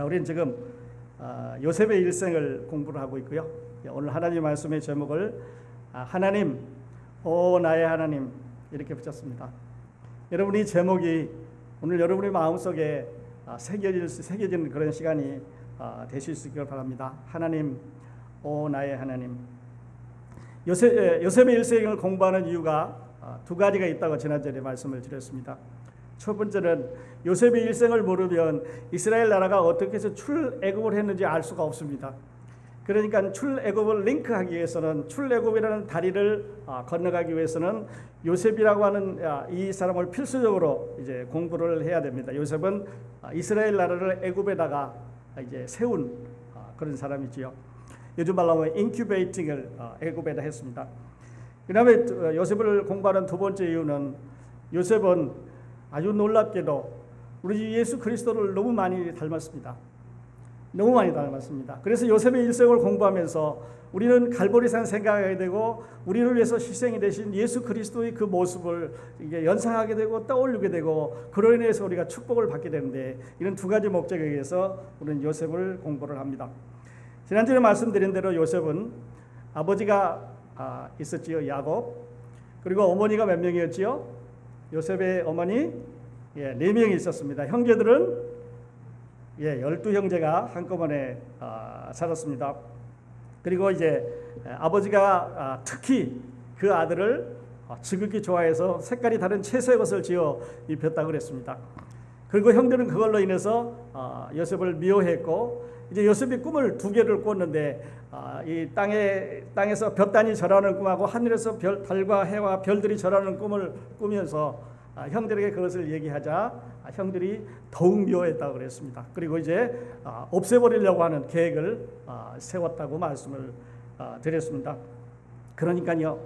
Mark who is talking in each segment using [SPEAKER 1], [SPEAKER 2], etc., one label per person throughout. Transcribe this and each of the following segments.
[SPEAKER 1] 우리는 지금 요셉의 일생을 공부를 하고 있고요. 오늘 하나님 말씀의 제목을 하나님, 오 나의 하나님 이렇게 붙였습니다. 여러분, 이 제목이 오늘 여러분의 마음속에 새겨지는 그런 시간이 되실 수 있기를 바랍니다. 하나님, 오 나의 하나님. 요셉의 일생을 공부하는 이유가 두 가지가 있다고 지난주에 말씀을 드렸습니다. 첫 번째는 요셉의 일생을 모르면 이스라엘 나라가 어떻게 해서 출애굽을 했는지 알 수가 없습니다. 그러니까 출애굽을 링크하기 위해서는, 출애굽이라는 다리를 건너가기 위해서는 요셉이라고 하는 이 사람을 필수적으로 이제 공부를 해야 됩니다. 요셉은 이스라엘 나라를 애굽에다가 이제 세운 그런 사람이지요. 요즘 말로 하면 인큐베이팅을 애굽에다 했습니다. 그다음에 요셉을 공부하는 두 번째 이유는, 요셉은 아주 놀랍게도 우리 예수 그리스도를 너무 많이 닮았습니다. 너무 많이 닮았습니다. 그래서 요셉의 일생을 공부하면서 우리는 갈보리산 생각하게 되고, 우리를 위해서 희생이 되신 예수 그리스도의 그 모습을 이게 연상하게 되고 떠올리게 되고, 그로 인해서 우리가 축복을 받게 되는데, 이런 두 가지 목적에 의해서 우리는 요셉을 공부를 합니다. 지난주에 말씀드린 대로 요셉은 아버지가 있었지요, 야곱. 그리고 어머니가 몇 명이었지요? 요셉의 어머니 4명이 있었습니다. 형제들은 12형제가 한꺼번에 살았습니다. 그리고 이제 아버지가 특히 그 아들을 지극히 좋아해서 색깔이 다른 채색 옷을 지어 입혔다고 그랬습니다. 그리고 형들은 그걸로 인해서 요셉을 미워했고, 이제 요셉이 꿈을 2개를 꿨는데, 이 땅에서 볕단이 절하는 꿈하고 하늘에서 달과 해와 별들이 절하는 꿈을 꾸면서 형들에게 그것을 얘기하자 형들이 더욱 미워했다고 그랬습니다. 그리고 이제 없애버리려고 하는 계획을 세웠다고 말씀을 드렸습니다. 그러니까요,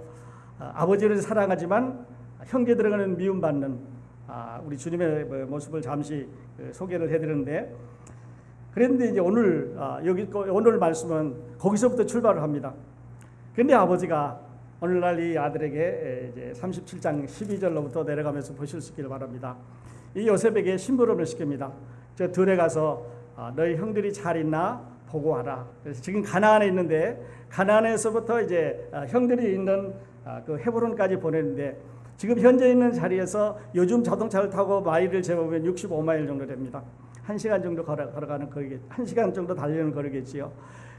[SPEAKER 1] 아버지를 사랑하지만 형제들에게는 미움받는 우리 주님의 모습을 잠시 소개를 해드렸는데, 그런데 이제 오늘 말씀은 거기서부터 출발을 합니다. 그런데 아버지가 오늘날 이 아들에게 이제 37장 12절로부터 내려가면서 보실 수 있기를 바랍니다. 이 요셉에게 심부름을 시킵니다. 저 들에 가서 너희 형들이 잘 있나 보고하라. 그래서 지금 가나안에 있는데, 가나안에서부터 이제 형들이 있는 그 헤브론까지 보내는데, 지금 현재 있는 자리에서 요즘 자동차를 타고 마일을 재보면 65마일 정도 됩니다. 1시간 정도 걸어가는 거리겠, 1시간 정도 달리는 거리겠지요.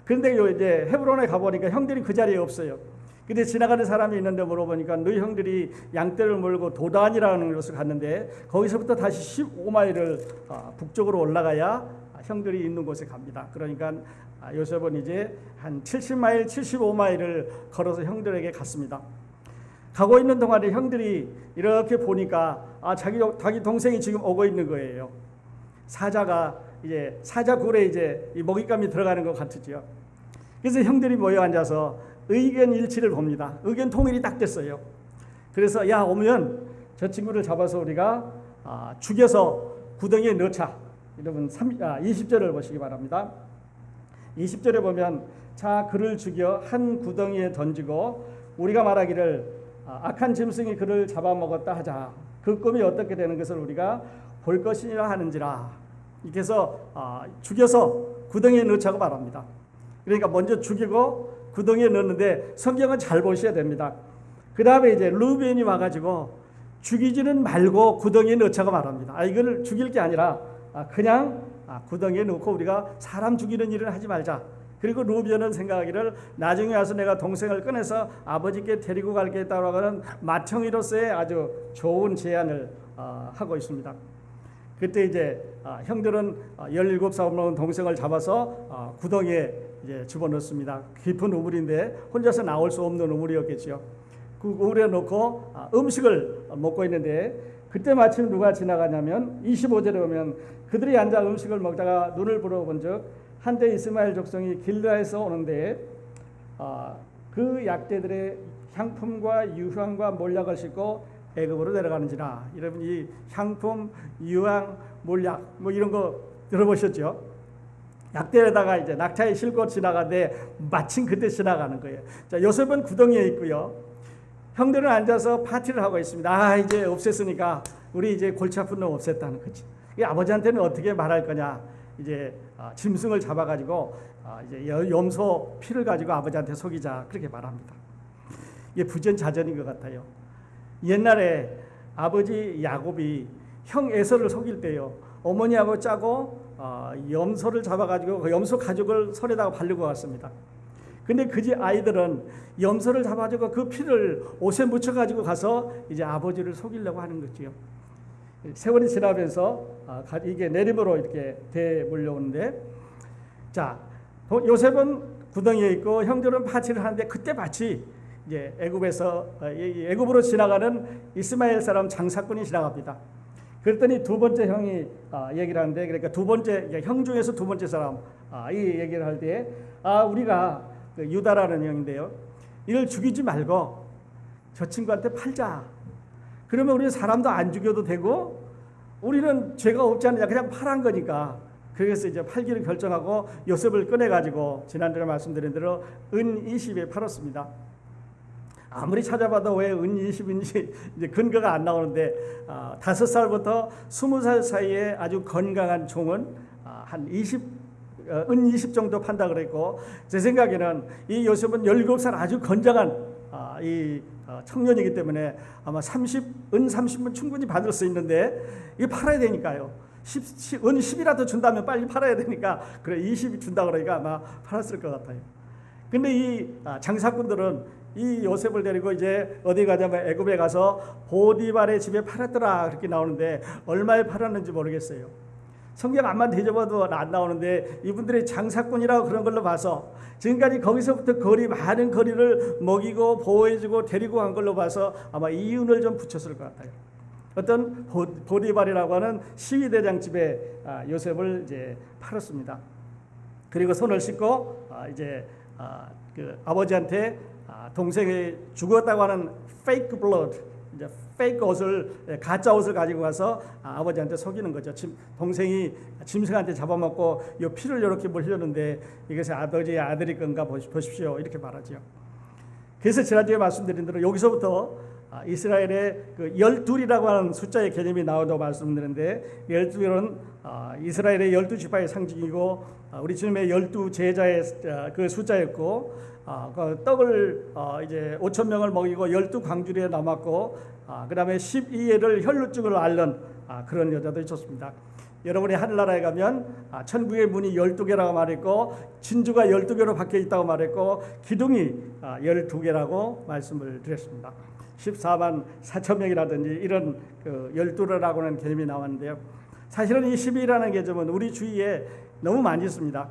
[SPEAKER 1] 그런데 이제 헤브론에 가보니까 형들이 그 자리에 없어요. 근데 지나가는 사람이 있는데 물어보니까 너희 형들이 양떼를 몰고 도단이라는 곳을 갔는데, 거기서부터 다시 15마일을 북쪽으로 올라가야 형들이 있는 곳에 갑니다. 그러니까 요셉은 이제 한 70마일, 75마일을 걸어서 형들에게 갔습니다. 가고 있는 동안에 형들이 이렇게 보니까 자기 동생이 지금 오고 있는 거예요. 사자가 이제 사자 굴에 이제 이 먹잇감이 들어가는 것 같으죠. 그래서 형들이 모여 앉아서 의견 일치를 봅니다. 의견 통일이 딱 됐어요. 그래서 야, 오면 저 친구를 잡아서 우리가 죽여서 구덩이에 넣자. 여러분 20절을 보시기 바랍니다. 20절에 보면, 자, 그를 죽여 한 구덩이에 던지고 우리가 말하기를 악한 짐승이 그를 잡아먹었다 하자. 그 꿈이 어떻게 되는 것을 우리가 볼 것이라 하는지라. 이렇게 해서 죽여서 구덩이에 넣자고 말합니다. 그러니까 먼저 죽이고 구덩이에 넣는데, 성경은 잘 보셔야 됩니다. 그 다음에 이제 루벤이 와가지고 죽이지는 말고 구덩이에 넣자고 말합니다. 이걸 죽일 게 아니라 그냥 구덩이에 넣고 우리가 사람 죽이는 일을 하지 말자. 그리고 루벤은 생각하기를 나중에 와서 내가 동생을 꺼내서 아버지께 데리고 갈겠다고 하는 맏형이로서의 아주 좋은 제안을 하고 있습니다. 그때 이제 형들은 17살 먹은 동생을 잡아서 구덩이에 이제 집어넣습니다. 깊은 우물인데 혼자서 나올 수 없는 우물이었겠죠. 그 우물에 넣고 음식을 먹고 있는데, 그때 마침 누가 지나가냐면 25절에 보면, 그들이 앉아 음식을 먹다가 눈을 불어본즉 한때 이스마엘 족속이 길르앗에서 오는데 그 약대들의 향품과 유향과 몰약을 싣고 애굽으로 내려가는지라. 여러분, 이 향품, 유향, 몰약 뭐 이런 거 들어보셨죠? 약대에다가 이제 낙타에 싣고 지나가는데 마침 그때 지나가는 거예요. 자, 요셉은 구덩이에 있고요. 형들은 앉아서 파티를 하고 있습니다. 이제 없앴으니까 우리 이제 골치 아픈 놈 없앴다는 거지. 이 아버지한테는 어떻게 말할 거냐? 이제 짐승을 잡아가지고 이제 염소 피를 가지고 아버지한테 속이자 그렇게 말합니다. 이게 부전자전인 것 같아요. 옛날에 아버지 야곱이 형 에서를 속일 때요, 어머니하고 짜고 염소를 잡아가지고 그 염소 가죽을 손에다가 바르고 왔습니다. 근데 그 집 아이들은 염소를 잡아가지고 그 피를 옷에 묻혀가지고 가서 이제 아버지를 속이려고 하는 거지요. 세월이 지나면서 이게 내림으로 이렇게 대 몰려오는데, 자, 요셉은 구덩이에 있고 형들은 파티를 하는데, 그때 마치 이제 애굽으로 지나가는 이스마엘 사람 장사꾼이 지나갑니다. 그랬더니 두 번째 형이 얘기를 하는데, 그러니까 두 번째 형 중에서 두 번째 사람 이 얘기를 할 때, 우리가 그 유다라는 형인데요, 이를 죽이지 말고 저 친구한테 팔자. 그러면 우리는 사람도 안 죽여도 되고 우리는 죄가 없지 않느냐, 그냥 팔한 거니까. 그래서 이제 팔기를 결정하고 요셉을 꺼내가지고 지난주에 말씀드린 대로 은 20에 팔았습니다. 아무리 찾아봐도 왜 은 20인지 이제 근거가 안 나오는데, 5살부터 20살 사이에 아주 건강한 종은 한 은 20 정도 판다 그랬고, 제 생각에는 이 요셉은 17살 아주 건장한 청년이기 때문에 아마 은 30은 충분히 받을 수 있는데, 이게 팔아야 되니까요. 은 10이라도 준다면 빨리 팔아야 되니까, 그래 20이 준다 그러니까 아마 팔았을 것 같아요. 근데 이 장사꾼들은 이 요셉을 데리고 이제 어디 가냐면 애굽에 가서 보디발의 집에 팔았더라 그렇게 나오는데, 얼마에 팔았는지 모르겠어요. 성경 암만 뒤져봐도 안 나오는데, 이분들이 장사꾼이라고 그런 걸로 봐서 지금까지 거기서부터 많은 거리를 먹이고 보호해주고 데리고 간 걸로 봐서 아마 이윤을 좀 붙였을 것 같아요. 어떤 보디발이라고 하는 시위대장 집에 요셉을 이제 팔았습니다. 그리고 손을 씻고 이제 그 아버지한테 동생이 죽었다고 하는 페이크 블러드, 이제 페이크 옷을, 가짜 옷을 가지고 가서 아버지한테 속이는 거죠. 동생이 짐승한테 잡아먹고 이 피를 이렇게 흘렸는데 이것이 아버지의 아들이 건가 보십시오, 이렇게 말하죠. 그래서 지난주에 말씀드린 대로 여기서부터 이스라엘의 그 12이라고 하는 숫자의 개념이 나온다고 말씀드렸는데, 12는 이스라엘의 12지파의 상징이고, 우리 주님의 12제자의 그 숫자였고, 그 떡을 이제 5,000명을 먹이고 12광주리에 남았고, 그 다음에 12예를 혈루증을 앓는 그런 여자도 있었습니다. 여러분이 하늘나라에 가면 천국의 문이 12개라고 말했고, 진주가 12개로 박혀 있다고 말했고, 기둥이 12개라고 말씀을 드렸습니다. 14만 4천 명이라든지 이런 그 12라고 하는 개념이 나왔는데요, 사실은 이 12라는 개념은 우리 주위에 너무 많이 있습니다.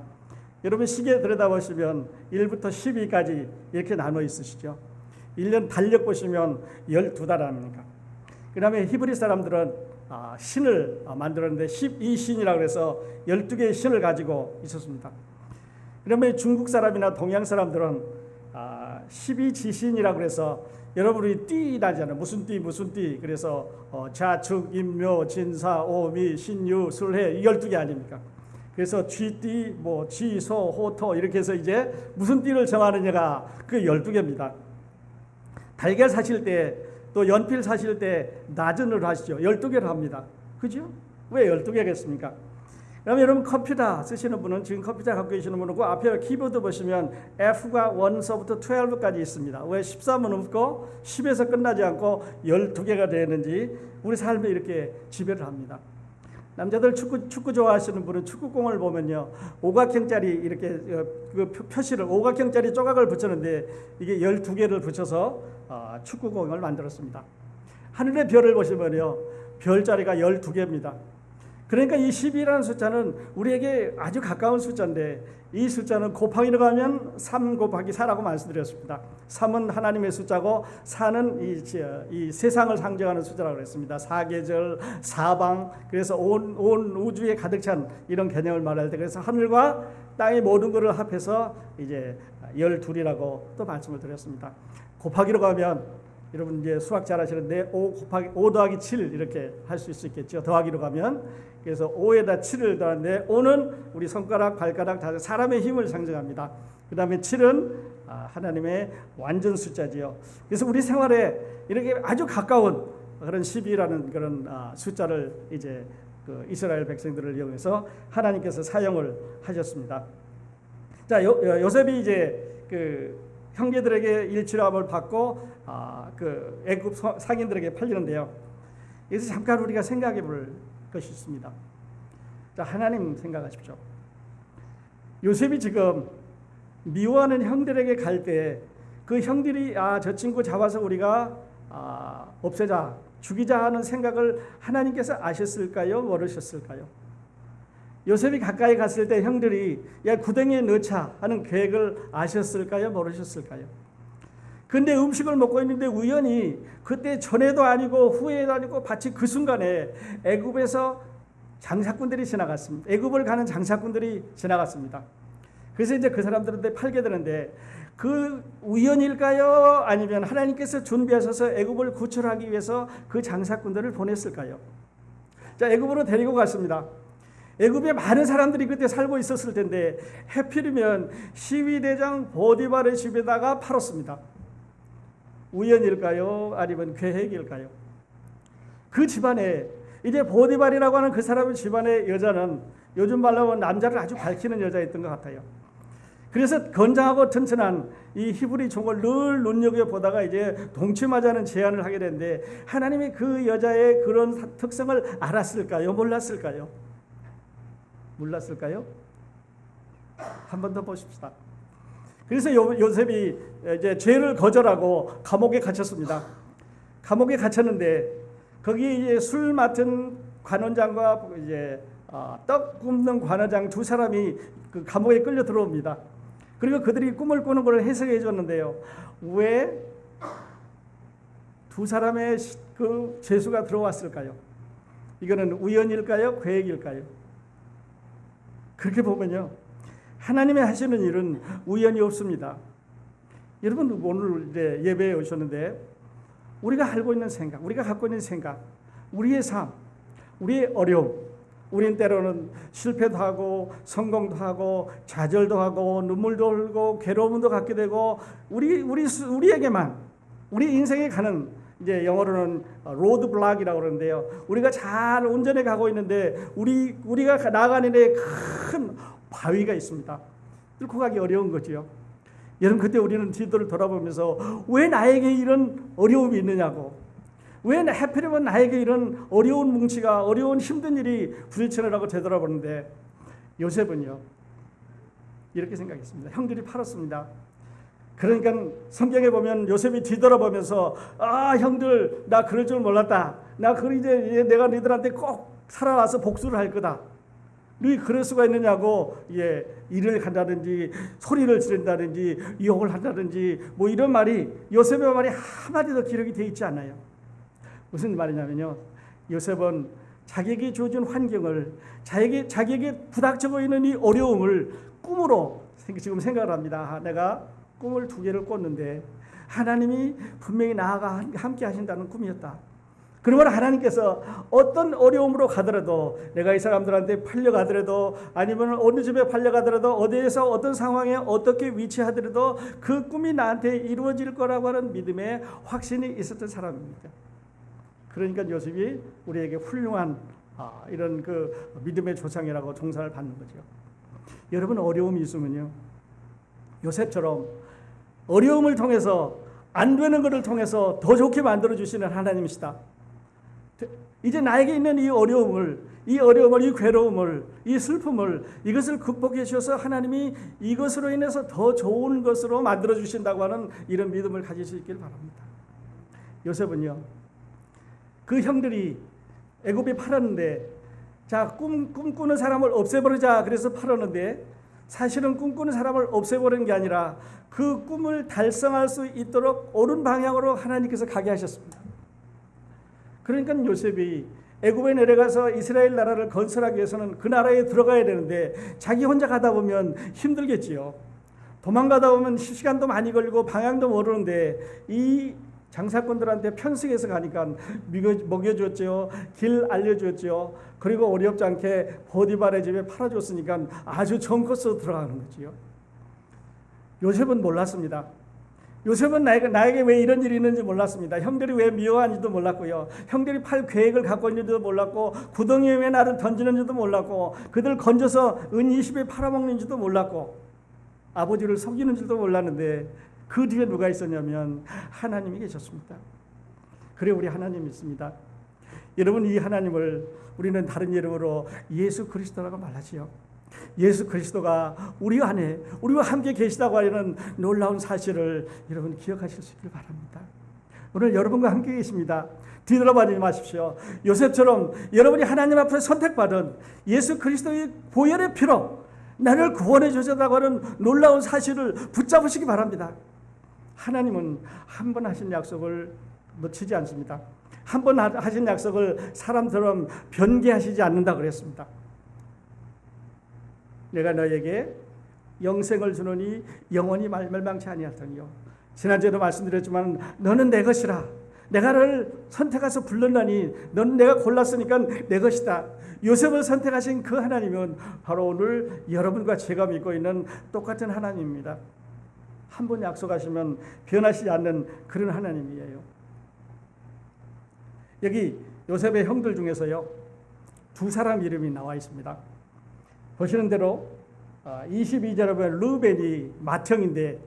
[SPEAKER 1] 여러분 시계 들여다보시면 1부터 12까지 이렇게 나눠 있으시죠. 1년 달력 보시면 12달 아닙니까? 그 다음에 히브리 사람들은 신을 만들었는데 12신이라고 해서 12개의 신을 가지고 있었습니다. 그러면 중국 사람이나 동양 사람들은 12지신이라고 해서, 여러분이 띠 나잖아요. 무슨 띠. 그래서 자축, 임묘, 진사, 오미, 신유, 술해, 12개 아닙니까? 그래서 쥐띠, 쥐소, 호토 이렇게 해서 이제 무슨 띠를 정하느냐가 그 12개입니다. 달걀 사실 때, 또 연필 사실 때 나전을 하시죠. 12개를 합니다. 그죠? 왜 12개겠습니까? 그러면 여러분 컴퓨터 쓰시는 분은, 지금 컴퓨터 갖고 계시는 분은 그 앞에 키보드 보시면 F가 1서부터 12까지 있습니다. 왜 13은 없고 10에서 끝나지 않고 12개가 되는지 우리 삶에 이렇게 지배를 합니다. 남자들 축구 좋아하시는 분은 축구공을 보면요, 오각형짜리 이렇게 그 표시를, 오각형짜리 조각을 붙였는데 이게 12개를 붙여서 축구공을 만들었습니다. 하늘의 별을 보시면요, 별자리가 12개입니다. 그러니까 이 12라는 숫자는 우리에게 아주 가까운 숫자인데, 이 숫자는 곱하기로 가면 3 곱하기 4라고 말씀드렸습니다. 3은 하나님의 숫자고 4는 이 세상을 상징하는 숫자라고 그랬습니다. 사계절, 사방, 그래서 온 우주에 가득 찬 이런 개념을 말할 때, 그래서 하늘과 땅의 모든 것을 합해서 이제 12이라고 또 말씀을 드렸습니다. 곱하기로 가면 여러분 이제 수학 잘 하시는데 5 더하기 7 이렇게 할 수 있겠죠. 더하기로 가면, 그래서 5에다 7을 더하는데 5는 우리 손가락, 발가락 다 사람의 힘을 상징합니다. 그 다음에 7은 하나님의 완전 숫자지요. 그래서 우리 생활에 이렇게 아주 가까운 그런 12라는 그런 숫자를 이제 그 이스라엘 백성들을 이용해서 하나님께서 사용을 하셨습니다. 자, 요셉이 이제 그 형제들에게 일취함을 받고 그 애굽 상인들에게 팔리는데요. 여기서 잠깐 우리가 생각해 볼 것이 있습니다. 자, 하나님 생각하십시오. 요셉이 지금 미워하는 형들에게 갈 때 그 형들이 저 친구 잡아서 우리가 없애자, 죽이자 하는 생각을 하나님께서 아셨을까요? 모르셨을까요? 요셉이 가까이 갔을 때 형들이 야 구덩이에 넣자 하는 계획을 아셨을까요? 모르셨을까요? 근데 음식을 먹고 있는데 우연히 그때 전에도 아니고 후에도 아니고 마치 그 순간에 애굽에서 장사꾼들이 지나갔습니다. 애굽을 가는 장사꾼들이 지나갔습니다. 그래서 이제 그 사람들한테 팔게 되는데 그 우연일까요? 아니면 하나님께서 준비하셔서 애굽을 구출하기 위해서 그 장사꾼들을 보냈을까요? 자, 애굽으로 데리고 갔습니다. 애굽에 많은 사람들이 그때 살고 있었을 텐데 해필이면 시위대장 보디발의 집에다가 팔았습니다. 우연일까요? 아니면 계획일까요? 그 집안에 이제 보디발이라고 하는 그 사람의 집안의 여자는 요즘 말로 하면 남자를 아주 밝히는 여자였던 것 같아요. 그래서 건장하고 튼튼한 이 히브리 종을 늘 눈여겨보다가 이제 동침하자는 제안을 하게 됐는데 하나님이 그 여자의 그런 특성을 알았을까요? 몰랐을까요? 몰랐을까요? 한 번 더 보십시다. 그래서 요셉이 이제 죄를 거절하고 감옥에 갇혔습니다. 감옥에 갇혔는데 거기 이제 술 맡은 관원장과 이제 떡 굽는 관원장 두 사람이 그 감옥에 끌려 들어옵니다. 그리고 그들이 꿈을 꾸는 걸 해석해 줬는데요. 왜 두 사람의 그 죄수가 들어왔을까요? 이거는 우연일까요? 계획일까요? 그렇게 보면요. 하나님이 하시는 일은 우연이 없습니다. 여러분 오늘 이제 예배에 오셨는데 우리가 알고 있는 생각, 우리가 갖고 있는 생각, 우리의 삶, 우리의 어려움, 우린 때로는 실패도 하고 성공도 하고 좌절도 하고 눈물도 흘리고 괴로움도 갖게 되고 우리에게만 우리 인생에 가는 이제 영어로는 로드 블락이라고 그러는데요. 우리가 잘 운전해 가고 있는데 우리가 나가는 데 큰 바위가 있습니다. 뚫고 가기 어려운 거지요. 여러분 그때 우리는 뒤를 돌아보면서 왜 나에게 이런 어려움이 있느냐고, 왜 하필이면 나에게 이런 어려운 뭉치가 어려운 힘든 일이 부딪히느라고 되돌아보는데 요셉은요 이렇게 생각했습니다. 형들이 팔았습니다. 그러니까 성경에 보면 요셉이 뒤돌아보면서 형들 나 그럴 줄 몰랐다. 나 그걸 이제 내가 너희들한테 꼭 살아와서 복수를 할 거다. 너희 그럴 수가 있느냐고 일을 한다든지 소리를 지른다든지 욕을 한다든지 뭐 이런 말이 요셉의 말이 한마디도 기록이 되어 있지 않아요. 무슨 말이냐면요. 요셉은 자기에게 주어진 환경을 자기에게 부닥치고 있는 이 어려움을 꿈으로 지금 생각을 합니다. 내가 꿈을 2개를 꿨는데 하나님이 분명히 나와 함께 하신다는 꿈이었다. 그러면 하나님께서 어떤 어려움으로 가더라도 내가 이 사람들한테 팔려가더라도 아니면 어느 집에 팔려가더라도 어디에서 어떤 상황에 어떻게 위치하더라도 그 꿈이 나한테 이루어질 거라고 하는 믿음의 확신이 있었던 사람입니다. 그러니까 요셉이 우리에게 훌륭한 이런 그 믿음의 조상이라고 종사를 받는 거죠. 여러분 어려움이 있으면요. 요셉처럼 어려움을 통해서 안 되는 것을 통해서 더 좋게 만들어 주시는 하나님이시다. 이제 나에게 있는 이 어려움을, 이 괴로움을, 이 슬픔을 이것을 극복해 주셔서 하나님이 이것으로 인해서 더 좋은 것으로 만들어 주신다고 하는 이런 믿음을 가질 수 있기를 바랍니다. 요셉은요. 그 형들이 애굽에 팔았는데 꿈꾸는 사람을 없애버리자 그래서 팔았는데 사실은 꿈꾸는 사람을 없애버리는 게 아니라 그 꿈을 달성할 수 있도록 옳은 방향으로 하나님께서 가게 하셨습니다. 그러니까 요셉이 애굽에 내려가서 이스라엘 나라를 건설하기 위해서는 그 나라에 들어가야 되는데 자기 혼자 가다 보면 힘들겠지요. 도망가다 보면 시간도 많이 걸리고 방향도 모르는데 이 장사꾼들한테 편승해서 가니까 먹여줬죠. 길 알려줬죠. 그리고 어렵지 않게 보디발의 집에 팔아줬으니까 아주 좋은 코스로 들어가는 거지요. 요셉은 몰랐습니다. 요셉은 나에게 왜 이런 일이 있는지 몰랐습니다. 형들이 왜 미워하는지도 몰랐고요. 형들이 팔 계획을 갖고 있는지도 몰랐고, 구덩이에 왜 나를 던지는지도 몰랐고, 그들 건져서 은 20에 팔아먹는지도 몰랐고, 아버지를 속이는지도 몰랐는데 그 뒤에 누가 있었냐면 하나님이 계셨습니다. 그래, 우리 하나님이 있습니다. 여러분, 이 하나님을 우리는 다른 이름으로 예수 그리스도라고 말하지요. 예수 그리스도가 우리 안에 우리와 함께 계시다고 하는 놀라운 사실을 여러분 기억하실 수 있길 바랍니다. 오늘 여러분과 함께 계십니다. 뒤돌아보지 마십시오. 요셉처럼 여러분이 하나님 앞에 선택받은 예수 그리스도의 보혈의 피로 나를 구원해 주셨다고 하는 놀라운 사실을 붙잡으시기 바랍니다. 하나님은 한 번 하신 약속을 놓치지 않습니다. 한 번 하신 약속을 사람처럼 변개하시지 않는다 그랬습니다. 내가 너에게 영생을 주노니 영원히 멸망치 아니하더니요. 지난주에도 말씀드렸지만 너는 내 것이라. 내가 너를 선택해서 불렀나니 너는 내가 골랐으니까 내 것이다. 요셉을 선택하신 그 하나님은 바로 오늘 여러분과 제가 믿고 있는 똑같은 하나님입니다. 한 번 약속하시면 변하시지 않는 그런 하나님이에요. 여기 요셉의 형들 중에서요, 두 사람 이름이 나와 있습니다. 보시는 대로 22절에 보면 루벤이 맏형인데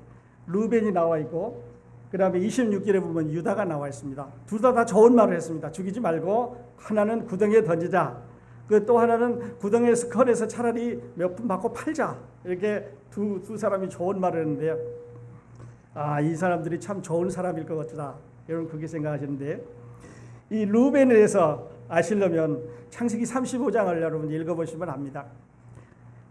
[SPEAKER 1] 루벤이 나와 있고, 그 다음에 26절에 보면 유다가 나와 있습니다. 둘 다 좋은 말을 했습니다. 죽이지 말고 하나는 구덩이에 던지자. 그 또 하나는 구덩이에서 꺼내서 차라리 몇 푼 받고 팔자. 이렇게 두 사람이 좋은 말을 했는데요. 이 사람들이 참 좋은 사람일 것 같다. 여러분 그렇게 생각하시는데, 이 루벤에 대해서 아시려면 창세기 35장을 여러분 읽어보시면 압니다.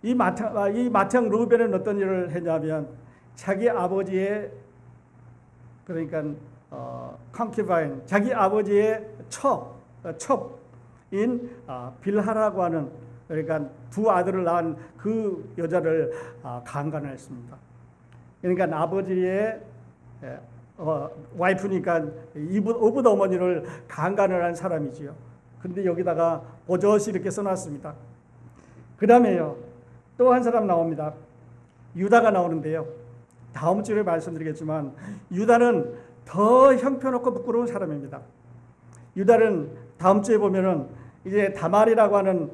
[SPEAKER 1] 이 맏형 루벤은 어떤 일을 했냐면 자기 아버지의, 그러니까 concubine, 자기 아버지의 첩인 빌하라고 하는, 그러니까 두 아들을 낳은 그 여자를 강간을 했습니다. 그러니까 아버지의 와이프니까 어부 어머니를 강간을 한 사람이지요. 그런데 여기다가 버젓이 이렇게 써놨습니다. 그 다음에요, 또 한 사람 나옵니다. 유다가 나오는데요. 다음 주에 말씀드리겠지만 유다는 더 형편없고 부끄러운 사람입니다. 유다는 다음 주에 보면은 이제 다말이라고 하는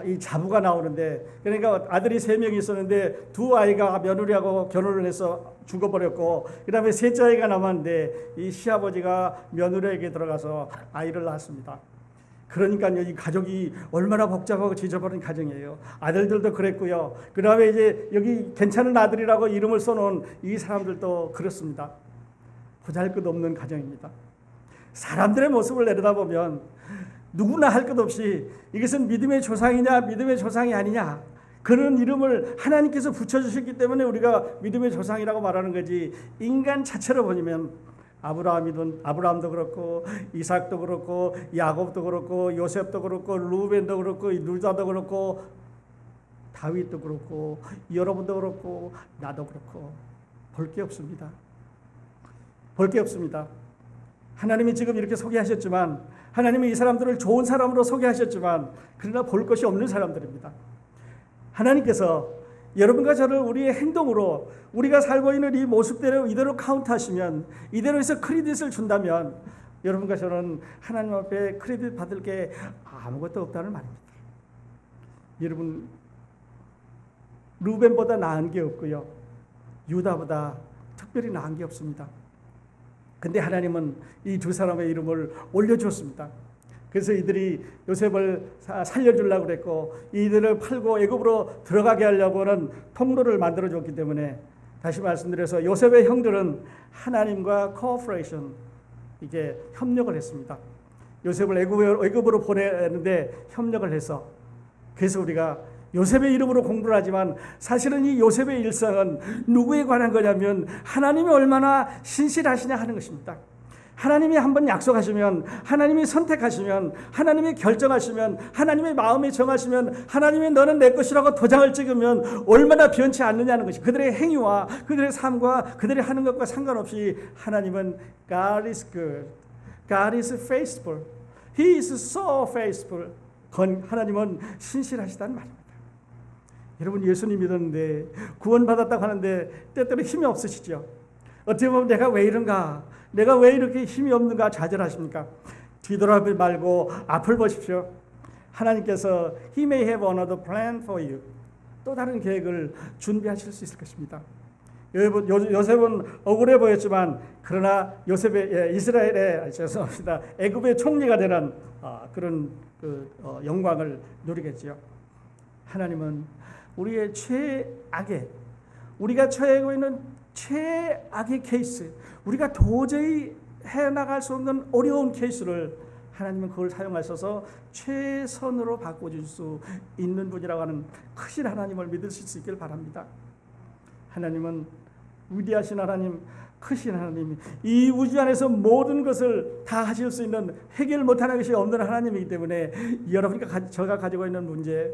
[SPEAKER 1] 이 자부가 나오는데, 그러니까 아들이 3명이 있었는데 두 아이가 며느리하고 결혼을 해서 죽어버렸고, 그 다음에 셋째 아이가 남았는데 이 시아버지가 며느리에게 들어가서 아이를 낳았습니다. 그러니까 이 가족이 얼마나 복잡하고 지저분한 가정이에요. 아들들도 그랬고요. 그 다음에 이제 여기 괜찮은 아들이라고 이름을 써놓은 이 사람들도 그렇습니다. 보잘것없는 가정입니다. 사람들의 모습을 내려다보면 누구나 할 것 없이 이것은 믿음의 조상이냐 믿음의 조상이 아니냐, 그런 이름을 하나님께서 붙여주셨기 때문에 우리가 믿음의 조상이라고 말하는 거지, 인간 자체로 보면 아브라함도 그렇고 이삭도 그렇고 야곱도 그렇고 요셉도 그렇고 루벤도 그렇고 루다도 그렇고 다윗도 그렇고 여러분도 그렇고 나도 그렇고 볼 게 없습니다. 볼 게 없습니다. 하나님이 지금 이렇게 소개하셨지만, 하나님이 이 사람들을 좋은 사람으로 소개하셨지만, 그러나 볼 것이 없는 사람들입니다. 하나님께서 여러분과 저를 우리의 행동으로 우리가 살고 있는 이 모습대로 이대로 카운트하시면, 이대로 해서 크레딧을 준다면 여러분과 저는 하나님 앞에 크레딧 받을 게 아무것도 없다는 말입니다. 여러분, 루벤보다 나은 게 없고요, 유다보다 특별히 나은 게 없습니다. 근데 하나님은 이 두 사람의 이름을 올려주었습니다. 그래서 이들이 요셉을 살려주려고 그랬고, 이들을 팔고 애굽으로 들어가게 하려고는 통로를 만들어줬기 때문에, 다시 말씀드려서 요셉의 형들은 하나님과 코퍼레이션, 이게 협력을 했습니다. 요셉을 애굽으로 보내는데 협력을 해서, 그래서 우리가 요셉의 이름으로 공부를 하지만 사실은 이 요셉의 일상은 누구에 관한 거냐면 하나님이 얼마나 신실하시냐 하는 것입니다. 하나님이 한번 약속하시면, 하나님이 선택하시면, 하나님이 결정하시면, 하나님의 마음이 정하시면, 하나님이 너는 내 것이라고 도장을 찍으면 얼마나 변치 않느냐는 것이, 그들의 행위와 그들의 삶과 그들이 하는 것과 상관없이 하나님은 God is good, God is faithful, He is so faithful. 하나님은 신실하시다는 말입니다. 여러분, 예수님 믿었는데 구원받았다고 하는데 때때로 힘이 없으시죠. 어떻게 보면 내가 왜 이런가? 내가 왜 이렇게 힘이 없는가 좌절하십니까? 뒤돌아보지 말고 앞을 보십시오. 하나님께서 He may have another plan for you. 또 다른 계획을 준비하실 수 있을 것입니다. 요셉은 억울해 보였지만 그러나 요셉의 이스라엘의 죄송합니다. 애굽의 총리가 되는 그런 영광을 누리겠지요. 하나님은 우리의 우리가 처하고 있는 최악의 케이스, 우리가 도저히 해나갈 수 없는 어려운 케이스를 하나님은 그걸 사용하셔서 최선으로 바꿔줄 수 있는 분이라고 하는 크신 하나님을 믿으실 수 있길 바랍니다. 하나님은 위대하신 하나님, 크신 하나님, 이 우주 안에서 모든 것을 다 하실 수 있는 해결 못하는 것이 없는 하나님이기 때문에 여러분과 제가 가지고 있는 문제,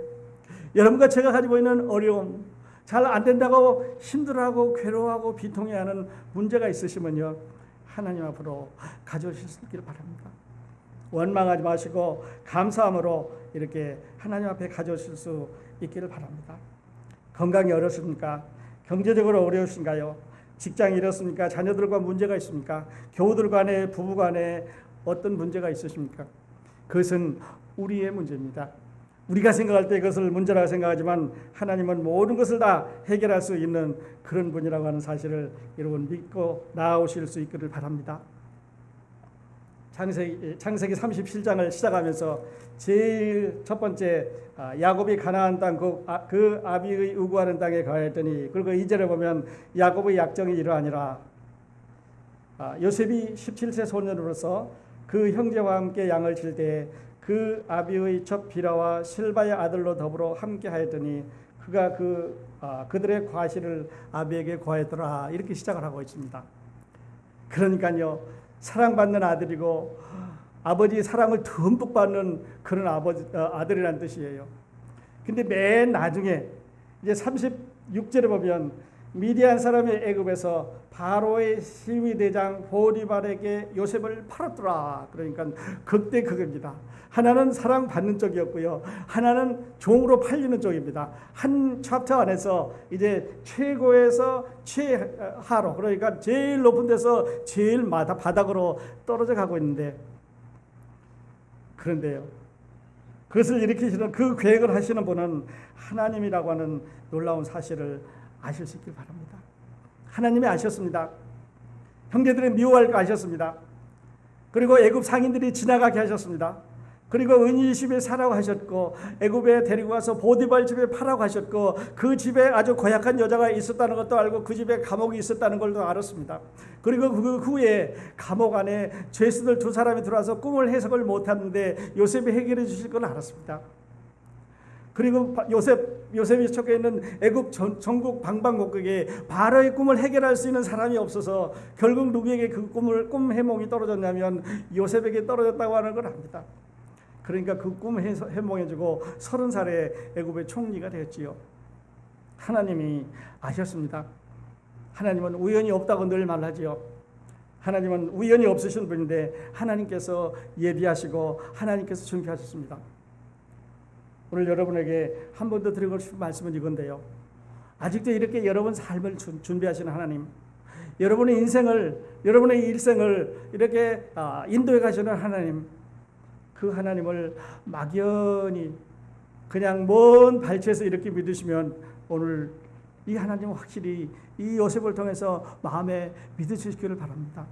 [SPEAKER 1] 여러분과 제가 가지고 있는 어려움, 잘 안 된다고 힘들어하고 괴로워하고 비통해하는 문제가 있으시면요, 하나님 앞으로 가져오실 수 있기를 바랍니다. 원망하지 마시고 감사함으로 이렇게 하나님 앞에 가져오실 수 있기를 바랍니다. 건강이 어렵습니까? 경제적으로 어려우신가요? 직장이 이렇습니까? 자녀들과 문제가 있습니까? 교우들 간에, 부부 간에 어떤 문제가 있으십니까? 그것은 우리의 문제입니다. 우리가 생각할 때 그것을 문제라고 생각하지만 하나님은 모든 것을 다 해결할 수 있는 그런 분이라고 하는 사실을 여러분 믿고 나아오실 수 있기를 바랍니다. 창세기 37장을 시작하면서 제일 첫 번째 야곱이 가나안 땅 그 아비의 우구하는 땅에 거하였더니, 그리고 2절에 보면 야곱의 약정이 이러하니라. 요셉이 17세 소년으로서 그 형제와 함께 양을 칠 때 그 아비의 첫 비라와 실바의 아들로 더불어 함께 하였더니 그가 그들의 과실을 아비에게 고하였더라. 이렇게 시작을 하고 있습니다. 그러니까요, 사랑받는 아들이고 아버지의 사랑을 듬뿍 받는 그런 아들이라는 뜻이에요. 근데 맨 나중에 이제 36절에 보면 미디안 사람의 애굽에서 바로의 시위대장 보디발에게 요셉을 팔았더라. 그러니까 극대극입니다. 하나는 사랑받는 쪽이었고요, 하나는 종으로 팔리는 쪽입니다. 한 챕터 안에서 이제 최고에서 최하로, 그러니까 제일 높은 데서 제일 바닥으로 떨어져 가고 있는데, 그런데요, 그것을 일으키시는, 그 계획을 하시는 분은 하나님이라고 하는 놀라운 사실을 아실 수 있길 바랍니다. 하나님이 아셨습니다. 형제들이 미워할 거 아셨습니다. 그리고 애굽 상인들이 지나가게 하셨습니다. 그리고 은희 집에 사라고 하셨고, 애굽에 데리고 와서 보디발 집에 파라고 하셨고, 그 집에 아주 고약한 여자가 있었다는 것도 알고 그 집에 감옥이 있었다는 걸도 알았습니다. 그리고 그 후에 감옥 안에 죄수들 두 사람이 들어와서 꿈을 해석을 못하는데 요셉이 해결해 주실 걸 알았습니다. 그리고 요셉이 속해 있는 애굽 전국 방방곡곡에 바로의 꿈을 해결할 수 있는 사람이 없어서 결국 누구에게 그 꿈 해몽이 떨어졌냐면 요셉에게 떨어졌다고 하는 걸 압니다. 그러니까 그 꿈 해몽해주고 30살에 애굽의 총리가 되었지요. 하나님이 아셨습니다. 하나님은 우연이 없다고 늘 말하지요. 하나님은 우연이 없으신 분인데 하나님께서 예비하시고 하나님께서 준비하셨습니다. 오늘 여러분에게 한 번 더 드리고 싶은 말씀은 이건데요, 아직도 이렇게 여러분 삶을 준비하시는 하나님, 여러분의 인생을, 여러분의 일생을 이렇게 인도해 가시는 하나님, 그 하나님을 막연히 그냥 먼 발치에서 이렇게 믿으시면 오늘 이 하나님은 확실히 이 요셉을 통해서 마음에 믿으시기를 바랍니다.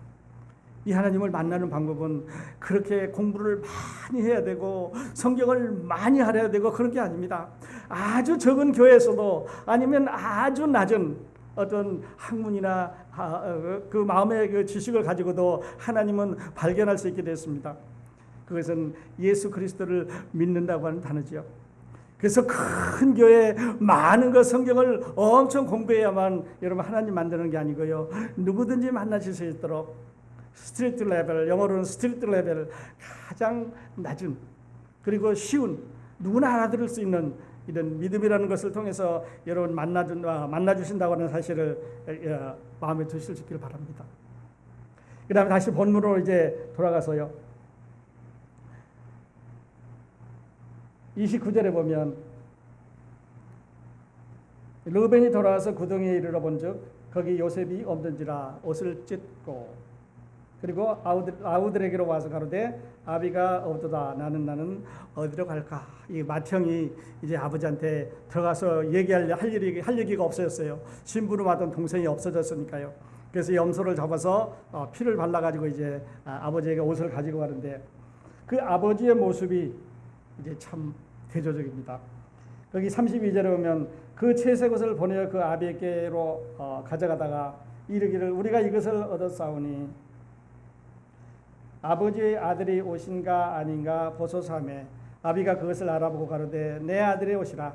[SPEAKER 1] 이 하나님을 만나는 방법은 그렇게 공부를 많이 해야 되고 성경을 많이 알아야 되고 그런 게 아닙니다. 아주 적은 교회에서도, 아니면 아주 낮은 어떤 학문이나 그 마음의 그 지식을 가지고도 하나님은 발견할 수 있게 됐습니다. 그것은 예수 그리스도를 믿는다고 하는 단어지요. 그래서 큰 교회 많은 것 성경을 엄청 공부해야만 여러분 하나님 만드는 게 아니고요, 누구든지 만나실 수 있도록 스트리트 레벨, 영어로는 스트리트 레벨, 가장 낮은 그리고 쉬운, 누구나 알아들을 수 있는 이런 믿음이라는 것을 통해서 여러분 만나주신다고 하는 사실을 마음에 드실 수 있기를 바랍니다. 그 다음에 다시 본문으로 이제 돌아가서요, 29절에 보면 르벤이 돌아와서 구덩이에 이르러 본즉 거기 요셉이 없는지라 옷을 찢고 그리고 아우들에게로 와서 가로되 아비가 없도다. 나는 어디로 갈까? 이 맏형이 이제 아버지한테 들어가서 할 얘기가 없어졌어요. 심부름하던 동생이 없어졌으니까요. 그래서 염소를 잡아서 피를 발라가지고 이제 아버지에게 옷을 가지고 가는데 그 아버지의 모습이 이제 참 대조적입니다. 거기 32절에 보면 그 채색 옷을 보내어 그 아비에게로 가져가다가 이르기를 우리가 이것을 얻었사오니 아버지의 아들이 옷인가 아닌가 보소서하매 아비가 그것을 알아보고 가로되 내 아들의 옷이라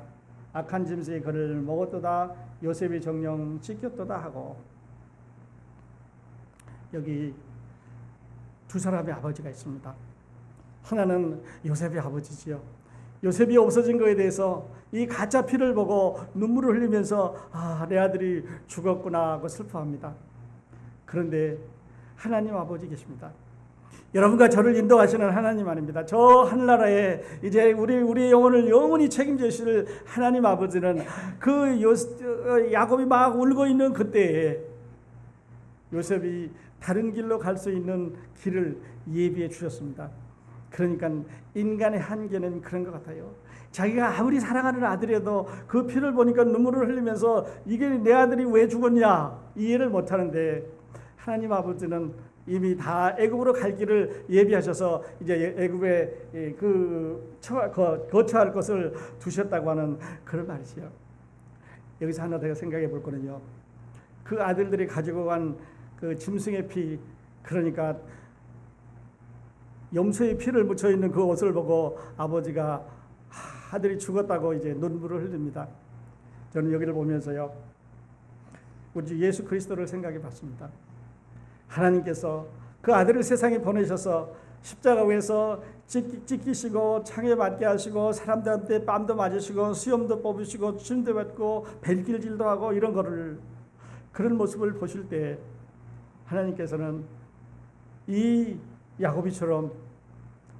[SPEAKER 1] 악한 짐승이 그를 먹었도다. 요셉이 정령 찢겼도다 하고 여기 두 사람의 아버지가 있습니다. 하나는 요셉의 아버지지요. 요셉이 없어진 것에 대해서 이 가짜 피를 보고 눈물을 흘리면서 내 아들이 죽었구나 하고 슬퍼합니다. 그런데 하나님 아버지 계십니다. 여러분과 저를 인도하시는 하나님 아닙니다. 저 하늘나라에 이제 우리 영혼을 영원히 책임지실 하나님 아버지는 그 야곱이 막 울고 있는 그때에 요셉이 다른 길로 갈 수 있는 길을 예비해 주셨습니다. 그러니까 인간의 한계는 그런 것 같아요. 자기가 아무리 사랑하는 아들이라도 그 피를 보니까 눈물을 흘리면서 이게 내 아들이 왜 죽었냐 이해를 못하는데 하나님 아버지는 이미 다 애굽으로 갈 길을 예비하셔서 이제 애굽에 거처할 것을 두셨다고 하는 그런 말이지요. 여기서 하나 더 생각해 볼 거는요. 그 아들들이 가지고 간 그 짐승의 피, 그러니까 염소의 피를 묻혀 있는 그 옷을 보고 아버지가 아들이 죽었다고 이제 눈물을 흘립니다. 저는 여기를 보면서요, 우리 주 예수 그리스도를 생각해 봤습니다. 하나님께서 그 아들을 세상에 보내셔서 십자가 위에서 찢기시고 창에 맞게 하시고 사람들한테 뺨도 맞으시고 수염도 뽑으시고 침도 뱉고 벨길질도 하고 이런 거를 그런 모습을 보실 때 하나님께서는 이 야곱이처럼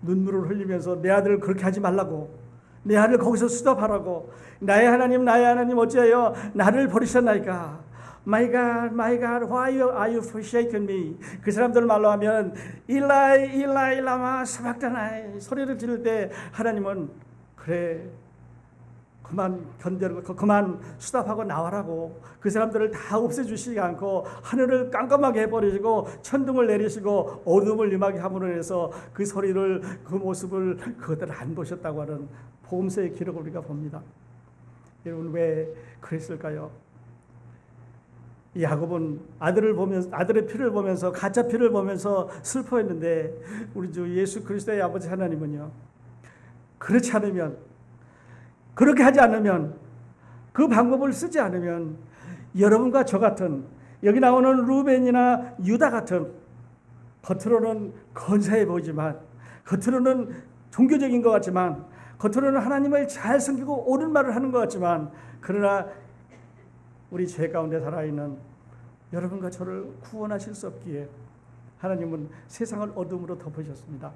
[SPEAKER 1] 눈물을 흘리면서 내 아들을 그렇게 하지 말라고, 내 아들을 거기서 수답하라고, 나의 하나님 어찌하여 나를 버리셨나이까? My God, why are you forsaken me? 그 사람들 말로 하면 일라이 라마 사박다나이 소리를 지를 때 하나님은 그래 그만 견뎌고 그만 수답하고 나와라고, 그 사람들을 다 없애주시지 않고 하늘을 깜깜하게 해버리시고 천둥을 내리시고 어둠을 임하게 함으로 해서 그 소리를 그 모습을 그것들 안 보셨다고 하는 복음서의 기록을 우리가 봅니다. 여러분 왜 그랬을까요? 야곱은 아들의 피를 보면서 가짜 피를 보면서 슬퍼했는데 우리 주 예수 그리스도의 아버지 하나님은요, 그렇지 않으면, 그렇게 하지 않으면, 그 방법을 쓰지 않으면 여러분과 저 같은, 여기 나오는 루벤이나 유다 같은 겉으로는 건사해 보이지만, 겉으로는 종교적인 것 같지만, 겉으로는 하나님을 잘 섬기고 옳은 말을 하는 것 같지만, 그러나 우리 죄 가운데 살아있는 여러분과 저를 구원하실 수 없기에 하나님은 세상을 어둠으로 덮으셨습니다.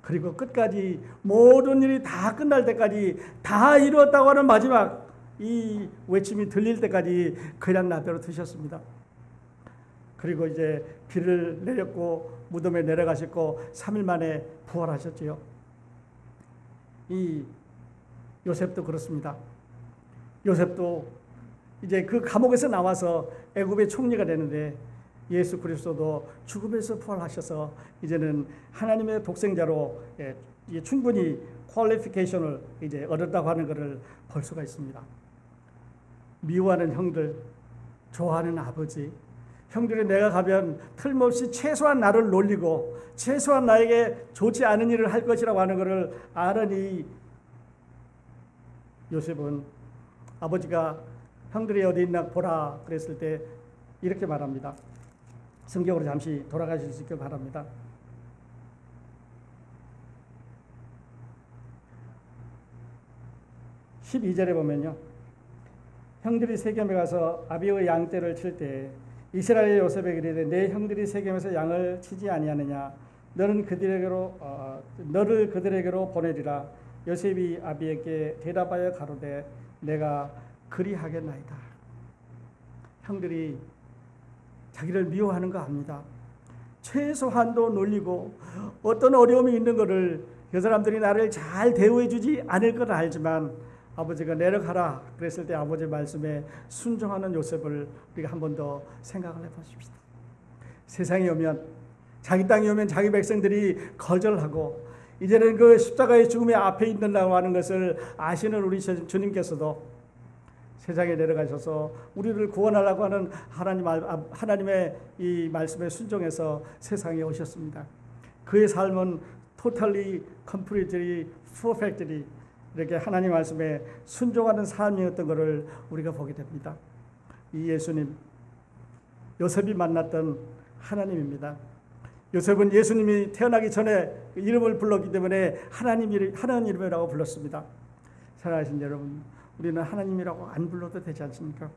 [SPEAKER 1] 그리고 끝까지 모든 일이 다 끝날 때까지 다 이루었다고 하는 마지막 이 외침이 들릴 때까지 그냥 나대로 두셨습니다. 그리고 이제 비를 내렸고 무덤에 내려가셨고 3일 만에 부활하셨지요. 이 요셉도 그렇습니다. 요셉도 이제 그 감옥에서 나와서 애굽의 총리가 되는데 예수 그리스도도 죽음에서 부활하셔서 이제는 하나님의 독생자로 충분히 퀄리피케이션을 이제 얻었다고 하는 것을 볼 수가 있습니다. 미워하는 형들, 좋아하는 아버지, 형들이 내가 가면 틀림없이 최소한 나를 놀리고 최소한 나에게 좋지 않은 일을 할 것이라고 하는 것을 아는 이 요셉은 아버지가 형들이 어디 있나 보라 그랬을 때 이렇게 말합니다. 성경으로 잠시 돌아가실 수 있길 바랍니다. (12절에) 보면요, 형들이 세겜에 가서 아비의 양떼를 칠 때 이스라엘 요셉에게 이르되 내 형들이 세겜에서 양을 치지 아니하느냐? 너를 그들에게로 보내리라. 요셉이 아비에게 대답하여 가로되 내가 그리하겠나이다. 형들이 자기를 미워하는 거 압니다. 최소한도 놀리고 어떤 어려움이 있는 것을 그 사람들이 나를 잘 대우해 주지 않을 걸 알지만 아버지가 내려가라 그랬을 때 아버지 말씀에 순종하는 요셉을 우리가 한 번 더 생각을 해보십시다. 세상에 오면, 자기 땅에 오면 자기 백성들이 거절하고 이제는 그 십자가의 죽음의 앞에 있는다고 하는 것을 아시는 우리 주님께서도 세상에 내려가셔서 우리를 구원하려고 하는 하나님의 이 말씀에 순종해서 세상에 오셨습니다. 그의 삶은 totally, completely, perfectly 이렇게 하나님 말씀에 순종하는 삶이었던 것을 우리가 보게 됩니다. 이 예수님, 요셉이 만났던 하나님입니다. 요셉은 예수님이 태어나기 전에 이름을 불렀기 때문에 하나님 이름이라고 불렀습니다. 사랑하신 여러분, 우리는 하나님이라고 안 불러도 되지 않습니까?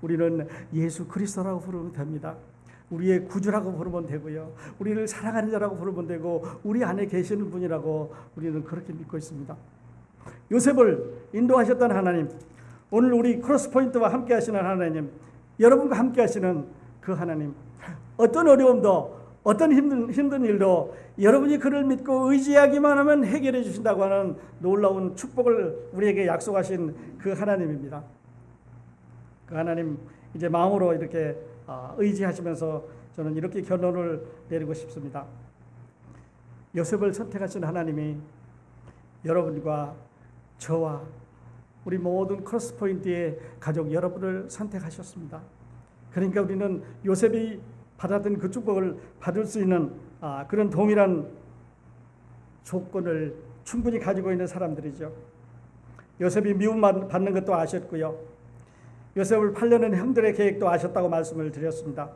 [SPEAKER 1] 우리는 예수 그리스도라고 부르면 됩니다. 우리의 구주라고 부르면 되고요. 우리를 사랑하는 자라고 부르면 되고 우리 안에 계시는 분이라고 우리는 그렇게 믿고 있습니다. 요셉을 인도하셨던 하나님, 오늘 우리 크로스포인트와 함께 하시는 하나님, 여러분과 함께 하시는 그 하나님, 어떤 어려움도 어떤 힘든 일도 여러분이 그를 믿고 의지하기만 하면 해결해 주신다고 하는 놀라운 축복을 우리에게 약속하신 그 하나님입니다. 그 하나님 이제 마음으로 이렇게 의지하시면서 저는 이렇게 결론을 내리고 싶습니다. 요셉을 선택하신 하나님이 여러분과 저와 우리 모든 크로스포인트의 가족 여러분을 선택하셨습니다. 그러니까 우리는 요셉이 받았던 그 축복을 받을 수 있는 그런 동일한 조건을 충분히 가지고 있는 사람들이죠. 요셉이 미움받는 것도 아셨고요. 요셉을 팔려는 형들의 계획도 아셨다고 말씀을 드렸습니다.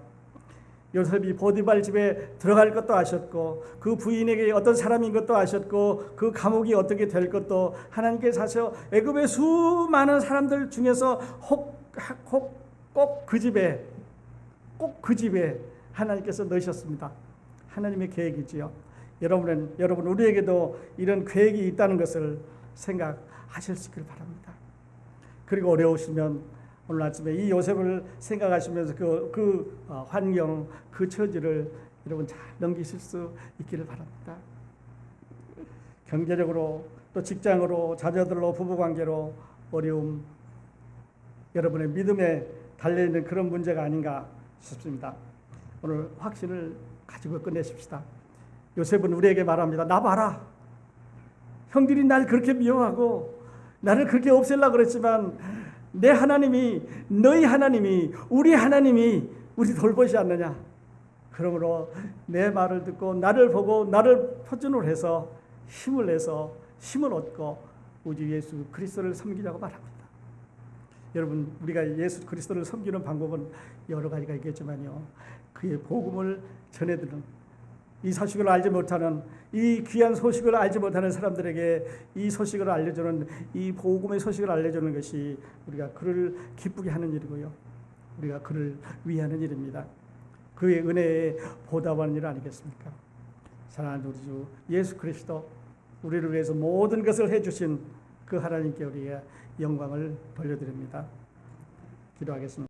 [SPEAKER 1] 요셉이 보디발 집에 들어갈 것도 아셨고 그 부인에게 어떤 사람인 것도 아셨고 그 감옥이 어떻게 될 것도 하나님께서 하셔 애굽의 수많은 사람들 중에서 꼭 그 집에 하나님께서 넣으셨습니다. 하나님의 계획이지요. 여러분 우리에게도 이런 계획이 있다는 것을 생각하실 수 있길 바랍니다. 그리고 어려우시면 오늘 아침에 이 요셉을 생각하시면서 그 환경, 그 처지를 여러분 잘 넘기실 수 있기를 바랍니다. 경제적으로 또 직장으로 자녀들로 부부관계로 어려움, 여러분의 믿음에 달려있는 그런 문제가 아닌가 싶습니다. 오늘 확신을 가지고 끝내십시다. 요셉은 우리에게 말합니다. 나 봐라. 형들이 날 그렇게 미워하고 나를 그렇게 없애려고 그랬지만 내 하나님이, 너희 하나님이, 우리 하나님이 우리 돌보지 않느냐. 그러므로 내 말을 듣고 나를 보고 나를 표준으로 해서 힘을 내서 힘을 얻고 우리 예수 그리스도를 섬기자고 말합니다. 여러분 우리가 예수 그리스도를 섬기는 방법은 여러 가지가 있겠지만요. 그의 복음을 전해드리는 이 소식을 알지 못하는 이 귀한 소식을 알지 못하는 사람들에게 이 소식을 알려주는 이 복음의 소식을 알려주는 것이 우리가 그를 기쁘게 하는 일이고요. 우리가 그를 위하는 일입니다. 그의 은혜에 보답하는 일 아니겠습니까? 사랑하는 우리 주 예수 그리스도 우리를 위해서 모든 것을 해주신 그 하나님께 우리가 영광을 돌려드립니다. 기도하겠습니다.